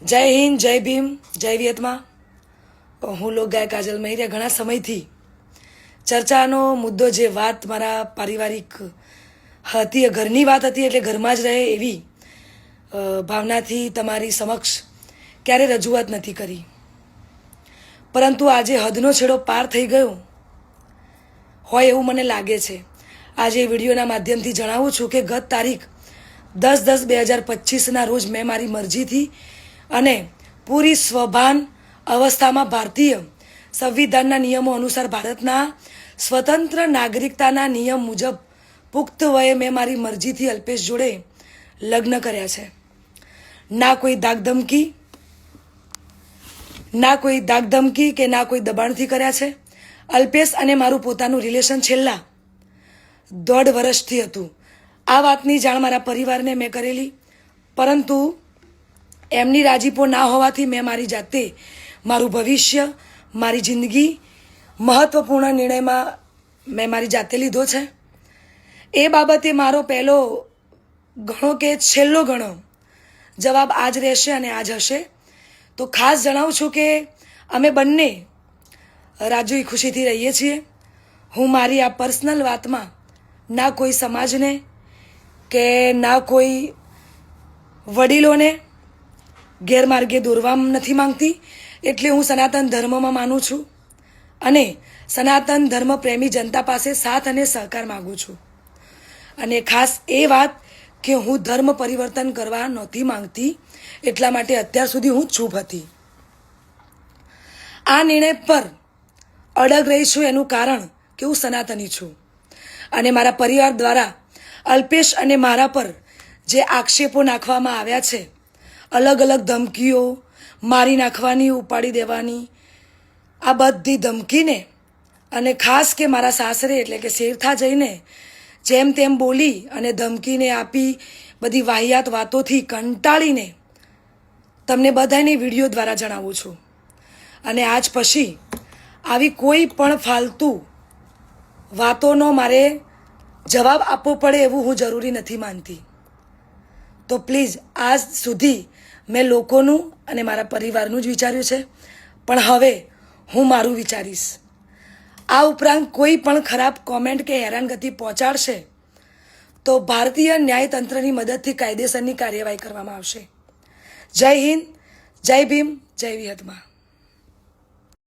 જય હિન્દ, જય ભીમ, જય વિયતમાં. હું લોક ગાયક કાજલ મહેરિયા ઘણા સમયથી ચર્ચાનો મુદ્દો જે વાત મારા પારિવારિક હતી, ઘરની વાત હતી, એટલે ઘરમાં જ રહે એવી ભાવનાથી તમારી સમક્ષ ક્યારે રજૂઆત નથી કરી. પરંતુ આજે હદનો છેડો પાર થઈ ગયો હોય એવું મને લાગે છે. આજે વિડીયોના માધ્યમથી જણાવું છું કે ગત તારીખ 10/10/2025ના રોજ મેં મારી મરજીથી અને પૂરી સ્વભાન અવસ્થામાં ભારતીય સંવિધાનના નિયમો અનુસાર ભારતના સ્વતંત્ર નાગરિકતાના નિયમ મુજબ પુખ્ત વયે મેં મારી મરજીથી અલ્પેશ જોડે લગ્ન કર્યા છે. ના કોઈ ધાકધમકી કે ના કોઈ દબાણથી કર્યા છે. અલ્પેશ અને મારું પોતાનું રિલેશન છેલ્લા 1.5 વર્ષથી હતું. આ વાતની જાણ મારા પરિવારને મેં કરેલી, પરંતુ એમની રાજીપો ના હોવાથી મેં મારી જાતે મારું ભવિષ્ય, મારી જિંદગી મહત્ત્વપૂર્ણ નિર્ણયમાં મેં મારી જાતે લીધો છે. એ બાબતે મારો પહેલો ઘણો કે છેલ્લો ઘણો જવાબ આજ રહેશે અને આજ હશે. તો ખાસ જણાવું છું કે અમે બંને રાજી ખુશીથી રહીએ છીએ. હું મારી આ પર્સનલ વાતમાં ના કોઈ સમાજને કે ના કોઈ વડીલોને ગેરમાર્ગે દોરવા નથી માંગતી. એટલે હું સનાતન ધર્મમાં માનું છું અને સનાતન ધર્મ પ્રેમી જનતા પાસે સાથ અને સહકાર માગું છું. અને ખાસ એ વાત કે હું ધર્મ પરિવર્તન કરવા નહોતી માંગતી, એટલા માટે અત્યાર સુધી હું ચૂપ હતી. આ નિર્ણય પર અડગ રહી છું એનું કારણ કે હું સનાતની છું અને મારા પરિવાર દ્વારા અલ્પેશ અને મારા પર જે આક્ષેપો નાખવામાં આવ્યા છે, અલગ અલગ ધમકીઓ, મારી નાખવાની, ઉપાડી દેવાની, આ બધી ધમકીને અને ખાસ કે મારા સાસરે એટલે કે શેરથા જઈને જેમ તેમ બોલી અને ધમકીને આપી બધી વાહિયાત વાતોથી કંટાળીને તમને બધાને વિડીયો દ્વારા જણાવું છું. અને આજ પછી આવી કોઈ પણ ફાલતુ વાતોનો મારે જવાબ આપવો પડે એવું હું જરૂરી નથી માનતી. તો પ્લીઝ, આજ સુધી મેં લોકોનું અને મારા પરિવારનું જ વિચાર્યું છે, પણ હવે હું મારું વિચારીશ. આ ઉપરાંત કોઈ પણ ખરાબ કોમેન્ટ કે હેરાનગતિ પહોંચાડશે તો ભારતીય ન્યાયતંત્રની મદદથી કાયદેસરની કાર્યવાહી કરવામાં આવશે. જય હિન્દ, જય ભીમ, જય વિયતમાં.